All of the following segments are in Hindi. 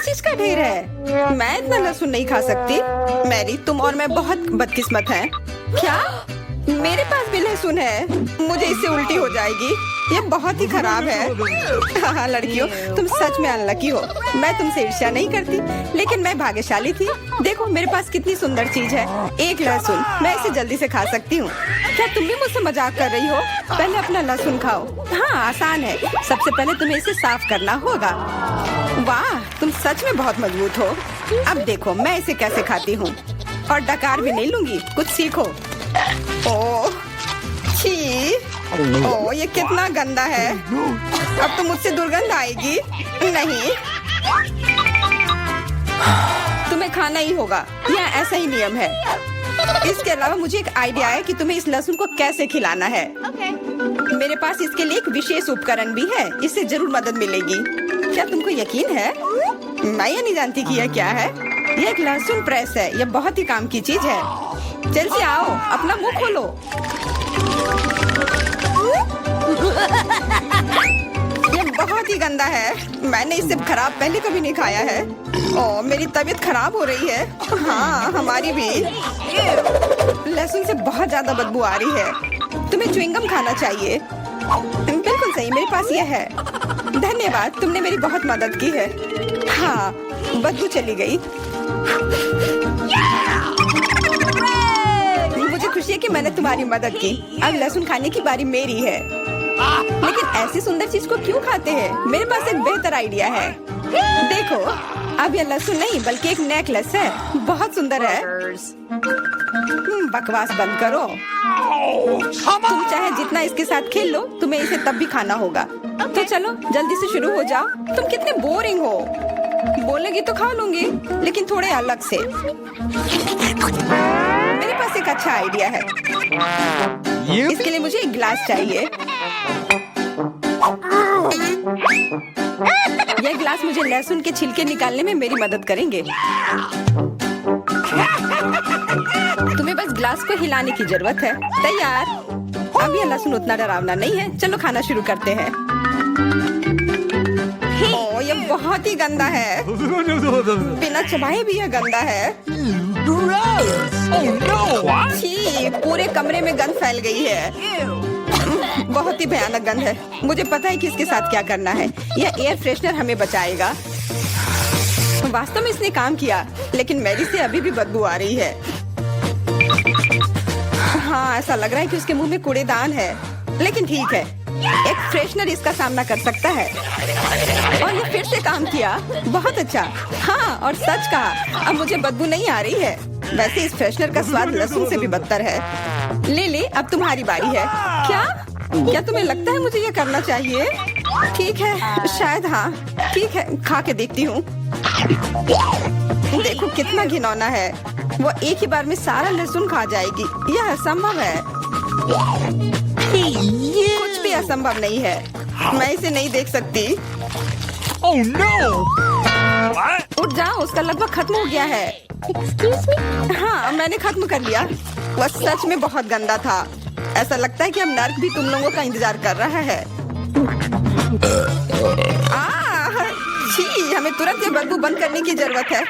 चीज का ढेर है। मैं इतना लहसुन नहीं खा सकती। मैरी, तुम और मैं बहुत बदकिस्मत हैं। क्या मेरे पास भी लहसुन है? मुझे इससे उल्टी हो जाएगी। ये बहुत ही खराब है। हाँ लड़कियों, तुम सच में अनलकी हो। मैं तुमसे ईर्ष्या नहीं करती, लेकिन मैं भाग्यशाली थी। देखो मेरे पास कितनी सुंदर चीज है, एक लहसुन। मैं इसे जल्दी से खा सकती हूँ। क्या तुम भी मुझसे मजाक कर रही हो? पहले अपना लहसुन खाओ। हाँ आसान है। सबसे पहले तुम्हें इसे साफ करना होगा। वाह, तुम सच में बहुत मजबूत हो। अब देखो मैं इसे कैसे खाती हूँ, और डकार भी नहीं लूंगी। कुछ सीखो। ओह छी, ओह ये कितना गंदा है। अब तो मुझसे दुर्गंध आएगी। नहीं, तुम्हें खाना ही होगा, यह ऐसा ही नियम है। इसके अलावा मुझे एक आइडिया है कि तुम्हें इस लहसुन को कैसे खिलाना है। मेरे पास इसके लिए एक विशेष उपकरण भी है, इससे जरूर मदद मिलेगी। क्या तुमको यकीन है? मैं ये नहीं जानती कि यह क्या है। यह एक लहसुन प्रेस है। यह बहुत ही काम की चीज है। जल्दी आओ, अपना मुंह खोलो। ये बहुत ही गंदा है। मैंने इससे खराब पहले कभी नहीं खाया है। ओह मेरी तबीयत खराब हो रही है। हाँ हमारी भी। लहसुन से बहुत ज्यादा बदबू आ रही है। तुम्हें च्युइंगम खाना चाहिए। बिल्कुल सही, मेरे पास यह है। धन्यवाद, तुमने मेरी बहुत मदद की है। हाँ बदबू चली गई। मुझे खुशी है कि मैंने तुम्हारी मदद की। अब लहसुन खाने की बारी मेरी है। लेकिन ऐसी सुंदर चीज को क्यों खाते हैं? मेरे पास एक बेहतर आइडिया है। देखो, अब यह लहसुन नहीं बल्कि एक नेकलेस है। बहुत सुंदर है। बकवास बंद करो। तुम चाहे जितना इसके साथ खेल लो, तुम्हें इसे तब भी खाना होगा। तो चलो जल्दी से शुरू हो जाओ। तुम कितने बोरिंग हो। बोलेगी तो खा लूंगी, लेकिन थोड़े अलग से। मेरे पास एक अच्छा आइडिया है। इसके लिए मुझे एक गिलास चाहिए। यह गिलास मुझे लहसुन के छिलके निकालने में मेरी मदद करेंगे। तुम्हें बस गिलास को हिलाने की जरूरत है। तैयार। अब यह लहसुन उतना डरावना नहीं है। चलो खाना शुरू करते हैं। ओह यह बहुत ही गंदा है। बिना चबाए भी यह गंदा है। छी, पूरे कमरे में गंध फैल गई है। बहुत ही भयानक गंध है। मुझे पता है कि इसके साथ क्या करना है। यह एयर फ्रेशनर हमें बचाएगा। वास्तव में इसने काम किया, लेकिन मैरी से अभी भी बदबू आ रही है। हाँ ऐसा लग रहा है कि उसके मुंह में कूड़ेदान है, लेकिन ठीक है, एक फ्रेशनर इसका सामना कर सकता है। और ये फिर से काम किया। बहुत अच्छा। हाँ और सच कहा, अब मुझे बदबू नहीं आ रही है। वैसे इस फ्रेशनर का स्वाद लहसुन से भी बदतर है। ले, अब तुम्हारी बारी है। क्या तुम्हें लगता है मुझे ये करना चाहिए? ठीक है, शायद हाँ। ठीक है, खा के देखती हूँ। देखो कितना घिनौना है। वो एक ही बार में सारा लहसुन खा जाएगी। यह असंभव है। कुछ भी असंभव नहीं है। मैं इसे नहीं देख सकती। Oh no! उठ जाओ, उसका लगभग खत्म हो गया है। Excuse me? हाँ मैंने खत्म कर लिया। वह सच में बहुत गंदा था। ऐसा लगता है कि अब नर्क भी तुम लोगों का इंतजार कर रहा है। छी, हमें तुरंत ये बदबू बंद करने की जरूरत है।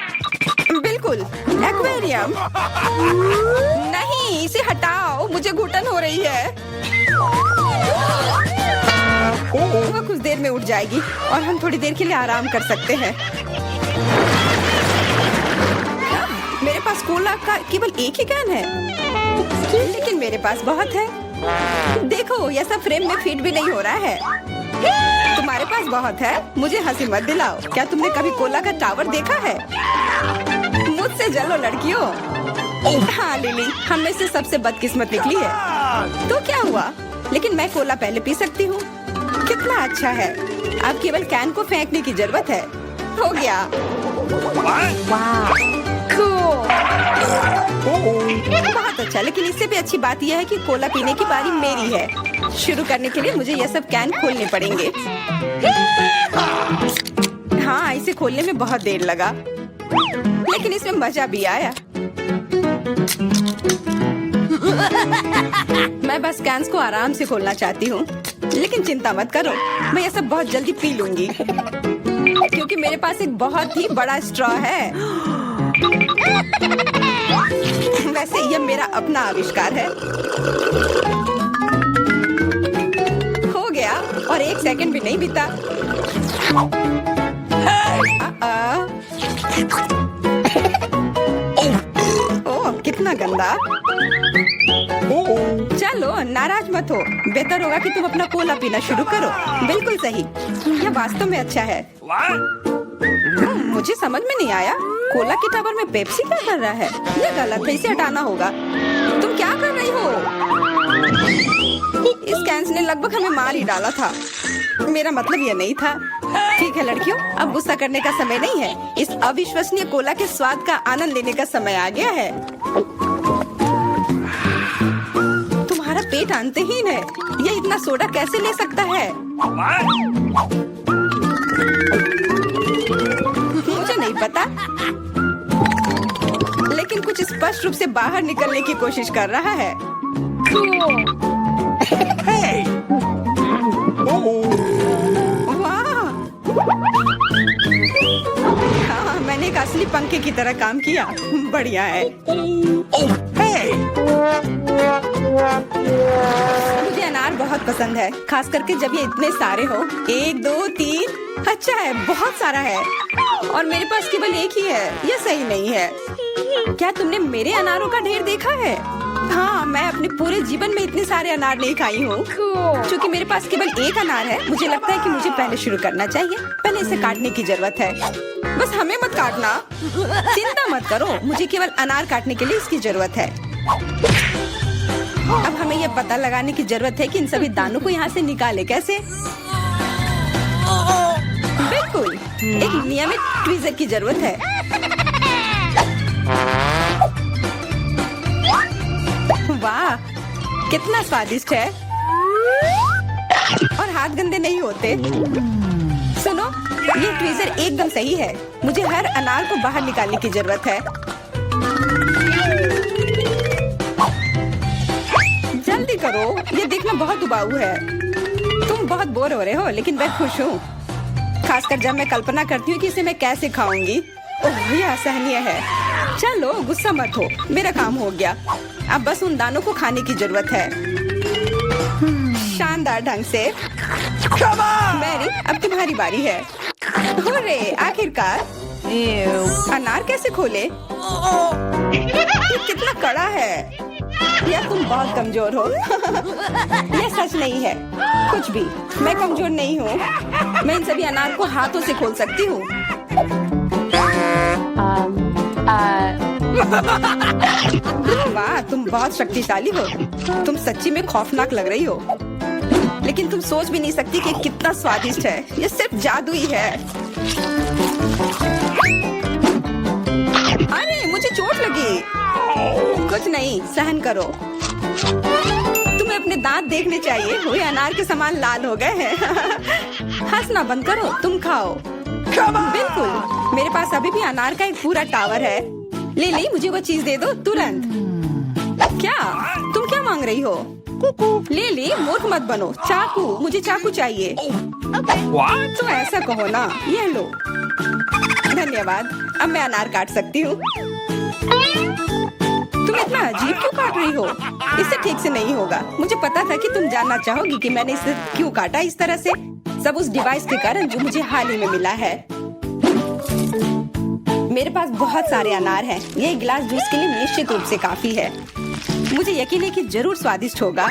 बिल्कुल, एक्वेरियम। नहीं, इसे हटाओ, मुझे घुटन हो रही है। वह कुछ देर में उठ जाएगी और हम थोड़ी देर के लिए आराम कर सकते हैं। मेरे पास कोला का केवल एक ही कैन है, लेकिन मेरे पास बहुत है। देखो यह सब फ्रेम में फिट भी नहीं हो रहा है। तुम्हारे पास बहुत है, मुझे हंसी मत दिलाओ। क्या तुमने कभी कोला का टावर देखा है? मुझसे जलो लड़कियों। हाँ लिली, हम में से सबसे बदकिस्मत निकली है। तो क्या हुआ? लेकिन मैं कोला पहले पी सकती हूँ। कितना अच्छा है। अब केवल कैन को फेंकने की जरूरत है। हो गया। बहुत अच्छा, लेकिन इससे भी अच्छी बात यह है कि कोला पीने की बारी मेरी है। शुरू करने के लिए मुझे यह सब कैन खोलने पड़ेंगे। हाँ इसे खोलने में बहुत देर लगा, लेकिन इसमें मजा भी आया। मैं बस कैंस को आराम से खोलना चाहती हूँ, लेकिन चिंता मत करो, मैं यह सब बहुत जल्दी पी लूंगी। क्योंकि मेरे पास एक बहुत ही बड़ा स्ट्रॉ है। वैसे यह मेरा अपना आविष्कार है। हो गया और 1 सेकंड भी नहीं बीता। ओह, कितना गंदा। चलो नाराज मत हो, बेहतर होगा कि तुम अपना कोला पीना शुरू करो। बिल्कुल सही, यह वास्तव में अच्छा है। मुझे समझ में नहीं आया, कोला के टावर में पेप्सी क्या कर रहा है? यह गलत है, इसे हटाना होगा। तुम क्या कर रही हो? इस कैंस ने लगभग हमें मार ही डाला था। मेरा मतलब यह नहीं था। ठीक है लड़कियों, अब गुस्सा करने का समय नहीं है। इस अविश्वसनीय कोला के स्वाद का आनंद लेने का समय आ गया है। तुम्हारा पेट अंतहीन है। यह इतना सोडा कैसे ले सकता है? मुझे नहीं पता, लेकिन कुछ स्पष्ट रूप से बाहर निकलने की कोशिश कर रहा है। वाह! हाँ, मैंने एक असली पंखे की तरह काम किया। बढ़िया है। मुझे अनार बहुत पसंद है, खास करके जब ये इतने सारे हो। 1 2 3। अच्छा है, बहुत सारा है और मेरे पास केवल एक ही है। यह सही नहीं है। क्या तुमने मेरे अनारों का ढेर देखा है? हाँ, मैं अपने पूरे जीवन में इतने सारे अनार नहीं खाई हूँ। क्योंकि मेरे पास केवल एक अनार है, मुझे लगता है कि मुझे पहले शुरू करना चाहिए। पहले इसे काटने की जरूरत है। बस हमें मत काटना। चिंता मत करो, मुझे केवल अनार काटने के लिए इसकी जरूरत है। अब हमें यह पता लगाने की जरूरत है कि इन सभी दानों को यहाँ से निकाले कैसे। बिल्कुल, एक नियमित ट्वीजर की जरूरत है। वाह, कितना स्वादिष्ट है और हाथ गंदे नहीं होते। सुनो, ये ट्वीजर एकदम सही है। मुझे हर अनार को बाहर निकालने की जरूरत है। जल्दी करो, ये देखना बहुत उबाऊ है। तुम बहुत बोर हो रहे हो, लेकिन मैं खुश हूँ, खासकर जब मैं कल्पना करती हूँ कि इसे मैं कैसे खाऊंगी। ओह, यह असहनीय है। चलो गुस्सा मत हो, मेरा काम हो गया। अब बस उन दानों को खाने की जरूरत है, शानदार ढंग से। मैरी, अब तुम्हारी बारी है। हुर्रे, आखिरकार। अनार कैसे खोले? ये कितना कड़ा है। या तुम बहुत कमजोर हो। यह सच नहीं है। कुछ भी, मैं कमजोर नहीं हूँ। मैं इन सभी अनार को हाथों से खोल सकती हूँ। वाह, तुम बहुत शक्तिशाली हो। तुम सच्ची में खौफनाक लग रही हो, लेकिन तुम सोच भी नहीं सकती कि कितना स्वादिष्ट है। ये सिर्फ जादू ही है। अरे, मुझे चोट लगी। कुछ नहीं, सहन करो। तुम्हें अपने दांत देखने चाहिए, वे अनार के समान लाल हो गए हैं। हंसना बंद करो, तुम खाओ। बिल्कुल, मेरे पास अभी भी अनार का एक पूरा टावर है। ले, मुझे वो चीज दे दो तुरंत। क्या तुम क्या मांग रही हो? ले, मूर्ख मत बनो। चाकू, मुझे चाकू चाहिए। तो ऐसा कहो ना। ये लो। धन्यवाद, अब मैं अनार काट सकती हूँ। तुम इतना अजीब क्यों काट रही हो? इससे ठीक से नहीं होगा। मुझे पता था कि तुम जानना चाहोगी कि मैंने इसे क्यों काटा इस तरह से। सब उस डिवाइस के कारण जो मुझे हाल ही में मिला है। मेरे पास बहुत सारे अनार हैं। ये एक गिलास जूस के लिए निश्चित रूप से काफी है। मुझे यकीन है कि जरूर स्वादिष्ट होगा।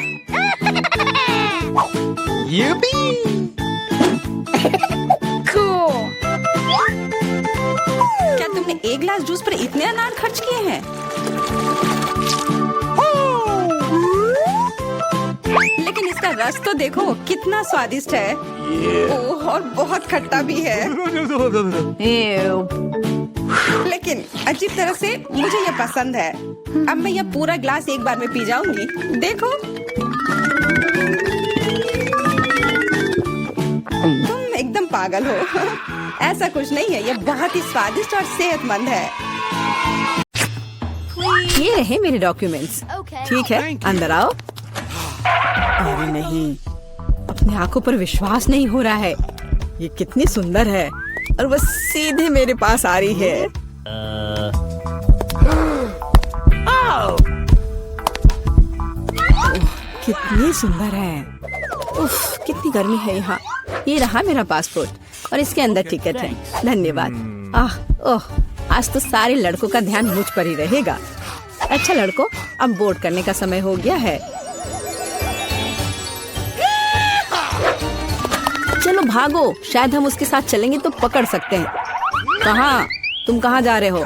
क्या तुमने एक गिलास जूस पर इतने अनार खर्च किए हैं? लेकिन इसका रस तो देखो, कितना स्वादिष्ट है। ओह, और बहुत खट्टा भी है। लेकिन अजीब तरह से मुझे यह पसंद है। अब मैं यह पूरा ग्लास एक बार में पी जाऊंगी। देखो, तुम एकदम पागल हो। ऐसा कुछ नहीं है, यह बहुत ही स्वादिष्ट और सेहतमंद है। ये रहे मेरे डॉक्यूमेंट्स। ठीक है, अंदर आओ। अरे नहीं, अपनी आंखों पर विश्वास नहीं हो रहा है। ये कितनी सुंदर है। और वो सीधे मेरे पास आ रही है। कितनी सुंदर है। उफ, कितनी गर्मी है यहाँ। ये रहा मेरा पासपोर्ट और इसके अंदर टिकट है। धन्यवाद। ओह, आज तो सारे लड़कों का ध्यान मुझ पर ही रहेगा। अच्छा लड़कों, अब बोर्ड करने का समय हो गया है। चलो भागो, शायद हम उसके साथ चलेंगे तो पकड़ सकते हैं। कहाँ? तुम कहाँ जा रहे हो?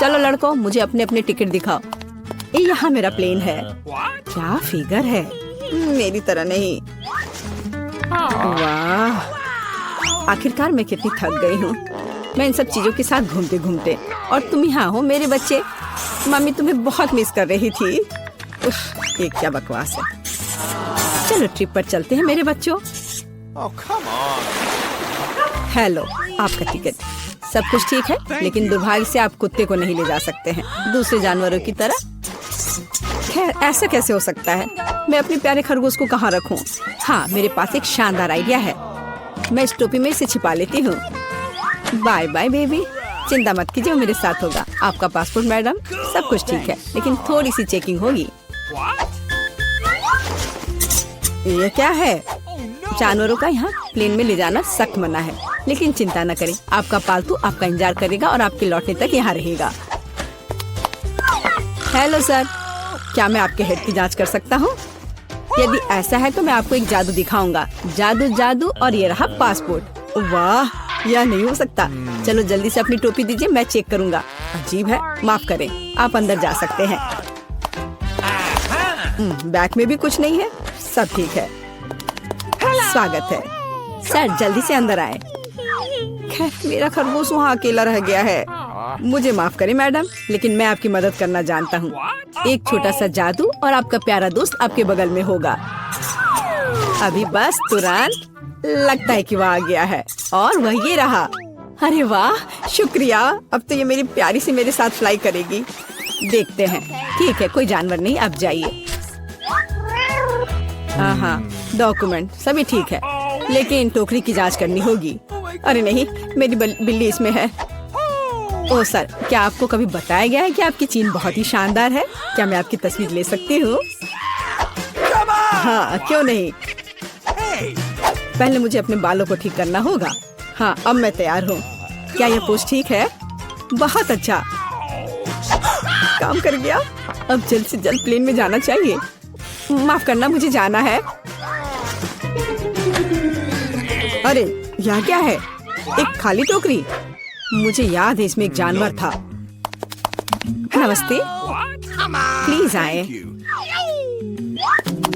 चलो लड़कों, मुझे अपने अपने टिकट दिखाओ। ये यहाँ मेरा प्लेन है। क्या फिगर है, मेरी तरह नहीं। वाह, आखिरकार मैं कितनी थक गई हूँ। मैं इन सब चीजों के साथ घूमते घूमते, और तुम यहाँ हो मेरे बच्चे। मम्मी तुम्हें बहुत मिस कर रही थी। उफ, ये क्या बकवास है। चलो ट्रिप पर चलते हैं मेरे बच्चों। Oh, come on. हेलो, आपका टिकट। सब कुछ ठीक है, लेकिन दुर्भाग्य से आप कुत्ते को नहीं ले जा सकते हैं, दूसरे जानवरों की तरह। खैर, ऐसा कैसे हो सकता है? मैं अपने प्यारे खरगोश को कहाँ रखूं? हाँ, मेरे पास एक शानदार आइडिया है। मैं इस टोपी में इसे छिपा लेती हूँ। बाय बाय बेबी, चिंता मत कीजिए, मेरे साथ होगा। आपका पासपोर्ट मैडम, सब कुछ ठीक है, लेकिन थोड़ी सी चेकिंग होगी। ये क्या है? जानवरों का यहाँ प्लेन में ले जाना सख्त मना है, लेकिन चिंता न करें, आपका पालतू आपका इंतजार करेगा और आपके लौटने तक यहाँ रहेगा। हेलो सर, क्या मैं आपके हेड की जांच कर सकता हूँ? यदि ऐसा है तो मैं आपको एक जादू दिखाऊंगा। जादू जादू, और ये रहा पासपोर्ट। वाह, यह नहीं हो सकता। चलो जल्दी से अपनी टोपी दीजिए, मैं चेक करूंगा। अजीब है, माफ करें, आप अंदर जा सकते हैं। बैग में भी कुछ नहीं है, सब ठीक है। स्वागत है सर, जल्दी से अंदर आए। खैर, मेरा खरगोश वहाँ अकेला रह गया है। मुझे माफ करें मैडम, लेकिन मैं आपकी मदद करना जानता हूँ। एक छोटा सा जादू और आपका प्यारा दोस्त आपके बगल में होगा। अभी बस तुरंत, लगता है कि वह आ गया है, और वह ये रहा। अरे वाह, शुक्रिया। अब तो ये मेरी प्यारी सी मेरे साथ फ्लाई करेगी। देखते हैं। ठीक है, कोई जानवर नहीं, अब जाइए। हाँ, डॉक्यूमेंट सभी ठीक है, लेकिन टोकरी की जांच करनी होगी। अरे नहीं, मेरी बिल्ली इसमें है। ओह सर, क्या आपको कभी बताया गया है कि आपकी चीन बहुत ही शानदार है? क्या मैं आपकी तस्वीर ले सकती हूँ? हाँ, क्यों नहीं। पहले मुझे अपने बालों को ठीक करना होगा। हाँ, अब मैं तैयार हूँ। क्या यह पोस्ट ठीक है? बहुत अच्छा, काम कर गया। अब जल्द से जल्द प्लेन में जाना चाहिए। माफ करना, मुझे जाना है। अरे यह क्या है? एक खाली टोकरी। मुझे याद है इसमें एक जानवर था। नमस्ते, प्लीज आए।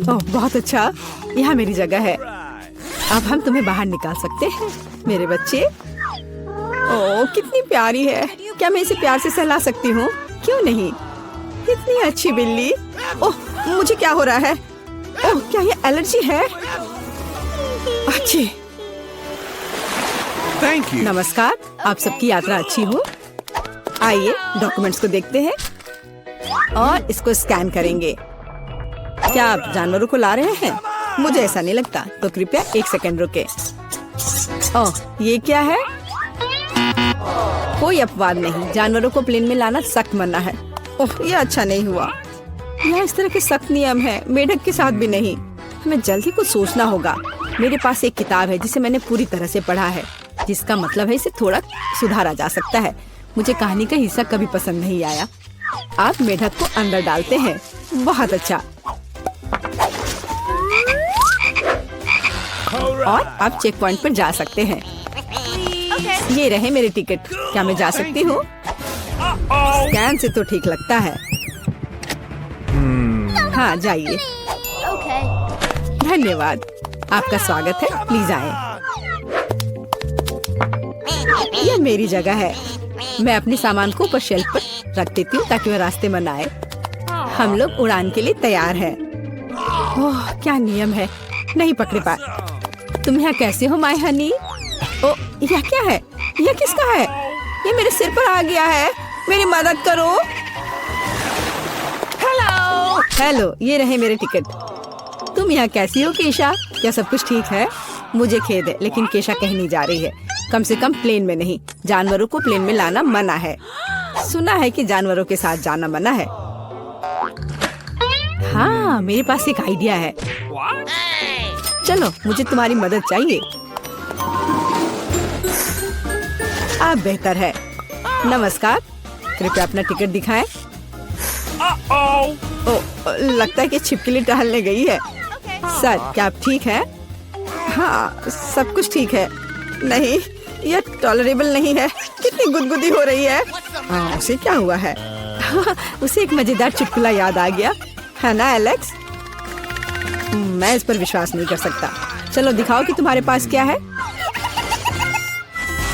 ओह बहुत अच्छा, यहाँ मेरी जगह है। अब हम तुम्हें बाहर निकाल सकते हैं मेरे बच्चे। ओह कितनी प्यारी है। क्या मैं इसे प्यार से सहला सकती हूँ? क्यों नहीं, कितनी अच्छी बिल्ली। ओह मुझे क्या हो रहा है? ओह क्या ये एलर्जी है? अच्छी। Thank you. नमस्कार, आप सबकी यात्रा अच्छी हो। आइए डॉक्यूमेंट्स को देखते हैं और इसको स्कैन करेंगे। क्या आप जानवरों को ला रहे हैं? मुझे ऐसा नहीं लगता, तो कृपया 1 सेकंड रुके। ओह ये क्या है? कोई अपवाद नहीं, जानवरों को प्लेन में लाना सख्त मना है। ओह ये अच्छा नहीं हुआ। यहाँ इस तरह के सख्त नियम है, मेढक के साथ भी नहीं। हमें जल्द ही कुछ सोचना होगा। मेरे पास एक किताब है जिसे मैंने पूरी तरह से पढ़ा है, जिसका मतलब है इसे थोड़ा सुधारा जा सकता है। मुझे कहानी का हिस्सा कभी पसंद नहीं आया। आप मेढक को अंदर डालते हैं, बहुत अच्छा। और आप चेक पॉइंट पर जा सकते हैं। ये रहे मेरे टिकट। क्या मैं जा सकती हूँ? स्कैन से तो ठीक लगता है। हाँ जाइए। धन्यवाद, आपका स्वागत है, प्लीज आए। यह मेरी जगह है। मैं अपने सामान को ऊपर शेल्फ पर रख देती हूँ ताकि वह रास्ते में न आए। हम लोग उड़ान के लिए तैयार हैं। ओह क्या नियम है, नहीं पकड़े पाए। तुम यहाँ कैसे हो माय हनी? ओ यह क्या है? यह किसका है? ये मेरे सिर पर आ गया है, मेरी मदद करो। हेलो हेलो, ये रहे मेरे टिकट। तुम यहाँ कैसी हो केशा? क्या सब कुछ ठीक है? मुझे खेद है, लेकिन केशा कहीं नहीं जा रही है। कम से कम प्लेन में नहीं। जानवरों को प्लेन में लाना मना है। सुना है कि जानवरों के साथ जाना मना है। हाँ, मेरे पास एक आइडिया है। चलो, मुझे तुम्हारी मदद चाहिए। आप बेहतर है। नमस्कार, कृपया अपना टिकट दिखाएं। ओ, लगता है कि छिपकली टहलने गई है। सर, क्या आप ठीक हैं? हाँ, सब कुछ ठीक है। नहीं, यह टॉलरेबल नहीं है। कितनी गुदगुदी हो रही है। उसे क्या हुआ है? उसे एक मजेदार चुटकुला याद आ गया है ना एलेक्स? मैं इस पर विश्वास नहीं कर सकता। चलो दिखाओ कि तुम्हारे पास क्या है।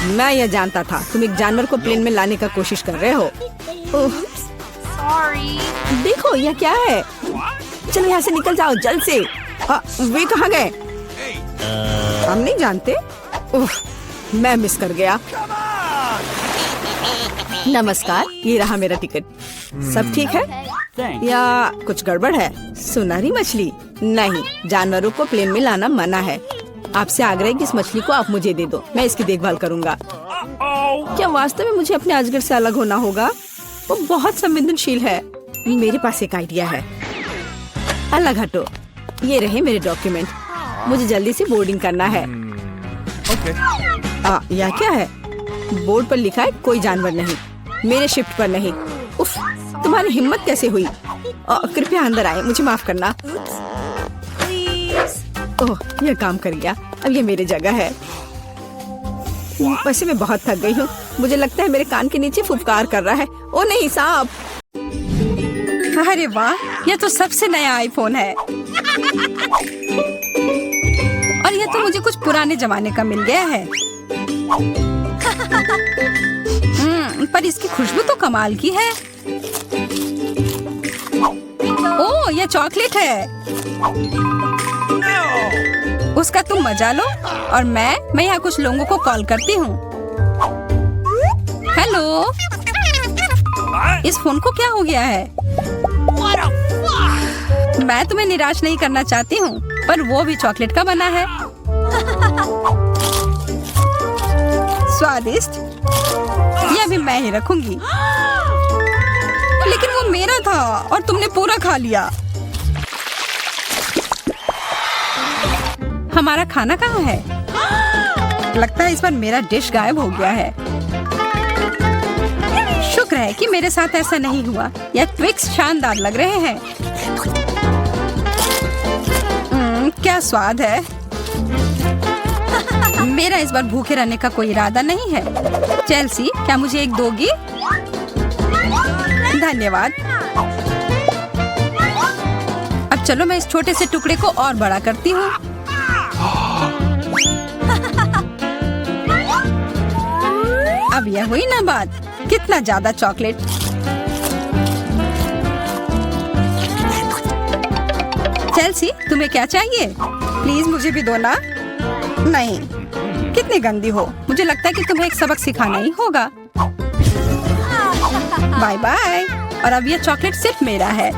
मैं यह जानता था, तुम एक जानवर को प्लेन में लाने का कोशिश कर रहे हो। ओह, देखो यह क्या है। चलो यहाँ से निकल जाओ जल्द से। वे कहाँ गए? हम नहीं जानते। ओह, मैं मिस कर गया। नमस्कार, ये रहा मेरा टिकट। सब ठीक है या कुछ गड़बड़ है? सुनहरी मछली? नहीं, जानवरों को प्लेन में लाना मना है। आपसे आग्रह है कि इस मछली को आप मुझे दे दो, मैं इसकी देखभाल करूंगा। क्या वास्तव में मुझे अपने अजगर से अलग होना होगा? वो बहुत संवेदनशील है। मेरे पास एक आइडिया है। अलग हटो। ये रहे मेरे डॉक्यूमेंट। मुझे जल्दी से बोर्डिंग करना है। यह क्या है? बोर्ड पर लिखा है कोई जानवर नहीं, मेरे शिफ्ट पर नहीं। उफ, तुम्हारी हिम्मत कैसे हुई? कृपया अंदर आए, मुझे माफ करना। ओह, यह काम कर गया। अब ये मेरी जगह है। वैसे मैं बहुत थक गई हूँ। मुझे लगता है मेरे कान के नीचे फुफकार कर रहा है। ओ नहीं, सांप। अरे वाह, यह तो सबसे नया आईफोन है। और यह तो मुझे कुछ पुराने जमाने का मिल गया है। पर इसकी खुशबू तो कमाल की है। ओह, यह चॉकलेट है। उसका तुम मजा लो और मैं यहाँ कुछ लोगों को कॉल करती हूँ। हेलो, इस फोन को क्या हो गया है? मैं तुम्हें निराश नहीं करना चाहती हूँ, पर वो भी चॉकलेट का बना है। स्वादिष्ट। यह भी मैं ही रखूंगी। लेकिन वो मेरा था और तुमने पूरा खा लिया। हमारा खाना कहाँ है? लगता है इस बार मेरा डिश गायब हो गया है। शुक्र है कि मेरे साथ ऐसा नहीं हुआ। यह ट्विक्स शानदार लग रहे हैं। क्या स्वाद है। मेरा इस बार भूखे रहने का कोई इरादा नहीं है। चेल्सी, क्या मुझे एक दोगी? धन्यवाद। अब चलो मैं इस छोटे से टुकड़े को और बड़ा करती हूँ। अब यह हुई ना बात। कितना ज्यादा चॉकलेट। चेल्सी, तुम्हें क्या चाहिए? प्लीज मुझे भी दो ना। नहीं, कितनी गंदी हो। मुझे लगता है कि तुम्हें एक सबक सिखाना ही होगा। Bye bye. और अब यह चॉकलेट सिर्फ मेरा है।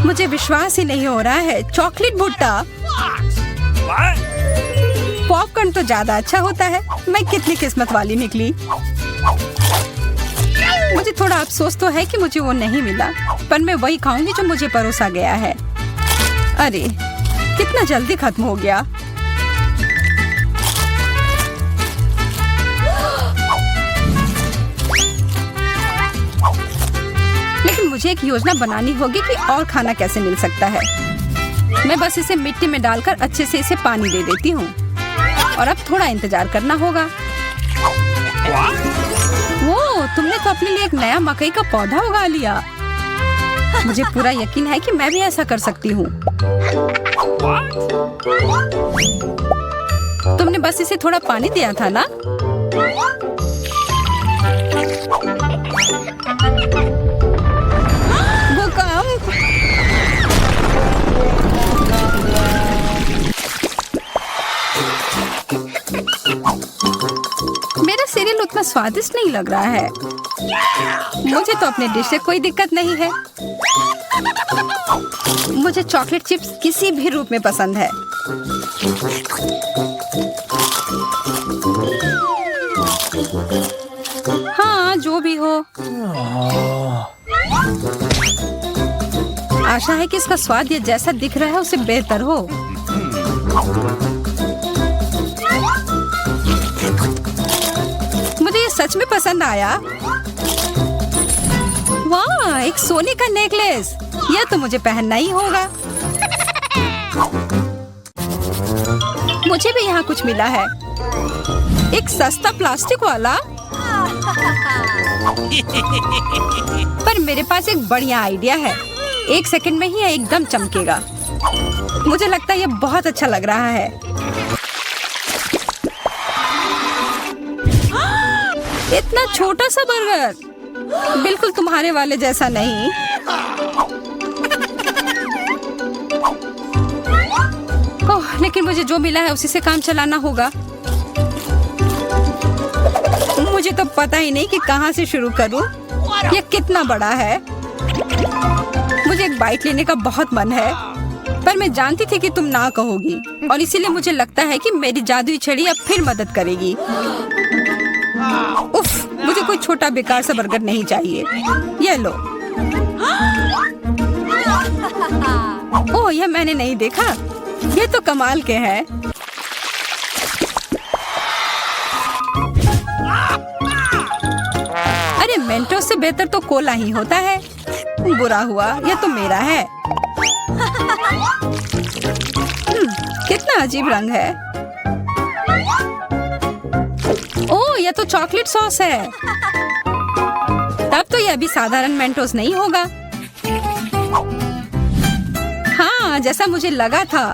मुझे विश्वास ही नहीं हो रहा है। चॉकलेट भुट्टा। पॉपकॉर्न तो ज्यादा अच्छा होता है। मैं कितनी किस्मत वाली निकली। मुझे थोड़ा अफसोस तो है कि मुझे वो नहीं मिला, पर मैं वही खाऊंगी जो मुझे परोसा गया है। अरे, कितना जल्दी खत्म हो गया। लेकिन मुझे एक योजना बनानी होगी कि और खाना कैसे मिल सकता है। मैं बस इसे मिट्टी में डालकर अच्छे से इसे पानी दे देती हूँ। और अब थोड़ा इंतजार करना होगा। वो, तुमने तो अपने लिए एक नया मकई का पौधा उगा लिया। मुझे पूरा यकीन है कि मैं भी ऐसा कर सकती हूँ। तुमने बस इसे थोड़ा पानी दिया था ना? भूकंप। मेरा सीरियल उतना स्वादिष्ट नहीं लग रहा है। मुझे तो अपने डिश से कोई दिक्कत नहीं है। मुझे चॉकलेट चिप्स किसी भी रूप में पसंद है। हाँ, जो भी हो। आशा है कि इसका स्वाद ये जैसा दिख रहा है उससे बेहतर हो। मुझे ये सच में पसंद आया। वाह, एक सोने का नेकलेस। यह तो मुझे पहनना ही होगा। मुझे भी यहाँ कुछ मिला है। एक सस्ता प्लास्टिक वाला। पर मेरे पास एक बढ़िया आइडिया है। 1 सेकंड में ही यह एकदम चमकेगा। मुझे लगता है यह बहुत अच्छा लग रहा है। इतना छोटा सा बर्गर, बिल्कुल तुम्हारे वाले जैसा नहीं। ओह, लेकिन मुझे जो मिला है उसी से काम चलाना होगा। मुझे तो पता ही नहीं कि कहाँ से शुरू करूं। यह कितना बड़ा है। मुझे एक बाइट लेने का बहुत मन है, पर मैं जानती थी कि तुम ना कहोगी, और इसीलिए मुझे लगता है कि मेरी जादुई छड़ी अब फिर मदद करेगी। उफ, मुझे कोई छोटा बेकार सा बर्गर नहीं चाहिए। ये लो। ओह, यह मैंने नहीं देखा। ये तो कमाल के हैं। अरे, मेंटोस से बेहतर तो कोला ही होता है। बुरा हुआ, यह तो मेरा है। कितना अजीब रंग है। ओह, यह तो चॉकलेट सॉस है। तब तो यह भी साधारण मेंटोस नहीं होगा। हाँ, जैसा मुझे लगा था।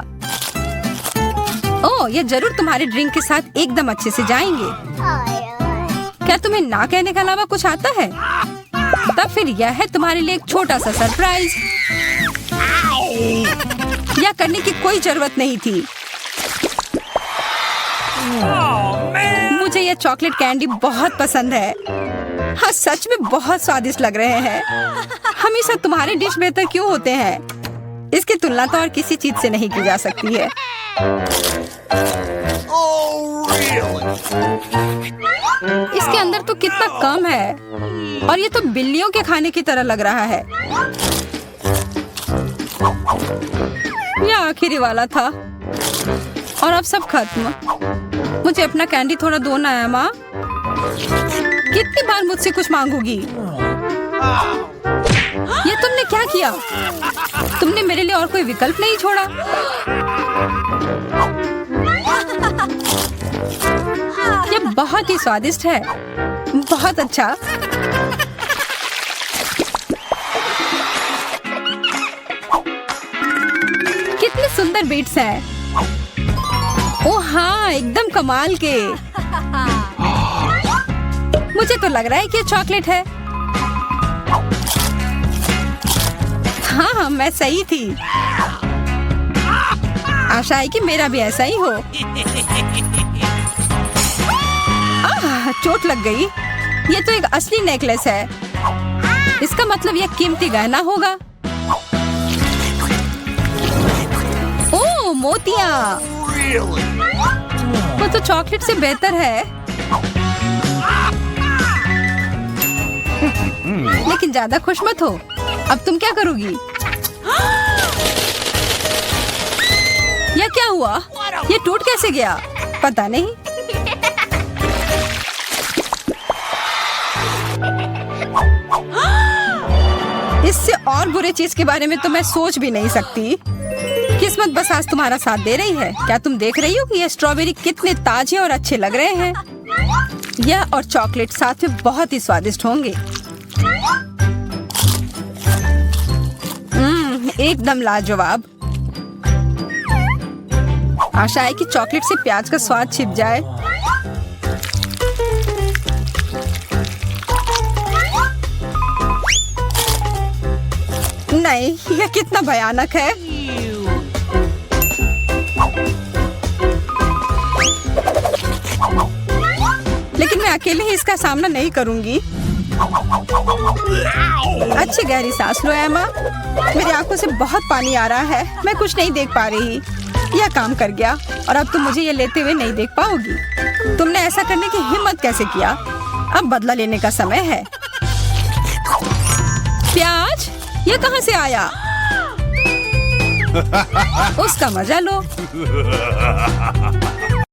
ओह, यह जरूर तुम्हारे ड्रिंक के साथ एकदम अच्छे से जाएंगे। क्या तुम्हें ना कहने के अलावा कुछ आता है? तब फिर यह है तुम्हारे लिए एक छोटा सा सरप्राइज। यह करने की कोई जरूरत नहीं थी। मुझे यह चॉकलेट कैंडी बहुत पसंद है। हाँ, सच में बहुत स्वादिष्ट लग रहे हैं। हमेशा तुम्हारे डिश बेहतर क्यों होते हैं? इसकी तुलना तो और किसी चीज से नहीं की जा सकती है। इसके अंदर तो कितना कम है, और ये तो बिल्लियों के खाने की तरह लग रहा है। यह आखिरी वाला था, और अब सब खत्म। मुझे अपना कैंडी थोड़ा दो ना है माँ। कितनी बार मुझसे कुछ मांगोगी? ये तुमने क्या किया? तुमने मेरे लिए और कोई विकल्प नहीं छोड़ा। ये बहुत ही स्वादिष्ट है। बहुत अच्छा। कितने सुंदर बीट्स हैं। ओह हाँ, एकदम कमाल के। मुझे तो लग रहा है कि ये चॉकलेट है। हाँ, मैं सही थी। आशा है कि मेरा भी ऐसा ही हो। चोट लग गई। ये तो एक असली नेकलेस है। इसका मतलब यह कीमती गहना होगा। ओह, मोतियाँ। वो तो चॉकलेट से बेहतर है। लेकिन ज्यादा खुश मत हो। अब तुम क्या करोगी? यह क्या हुआ? ये टूट कैसे गया? पता नहीं। इससे और बुरे चीज के बारे में तो मैं सोच भी नहीं सकती। किस्मत बस आज तुम्हारा साथ दे रही है। क्या तुम देख रही हो कि ये स्ट्रॉबेरी कितने ताजे और अच्छे लग रहे हैं? यह और चॉकलेट साथ में बहुत ही स्वादिष्ट होंगे। एकदम लाजवाब। आशा है कि चॉकलेट से प्याज का स्वाद छिप जाए। नहीं, यह कितना भयानक है। लेकिन मैं अकेले ही इसका सामना नहीं करूंगी। अच्छी गहरी सांस लो एमा। मेरी आंखों से बहुत पानी आ रहा है, मैं कुछ नहीं देख पा रही। यह काम कर गया और अब तुम मुझे ये लेते हुए नहीं देख पाओगी। तुमने ऐसा करने की हिम्मत कैसे किया? अब बदला लेने का समय है। प्याज, ये कहाँ से आया? उसका मजा लो।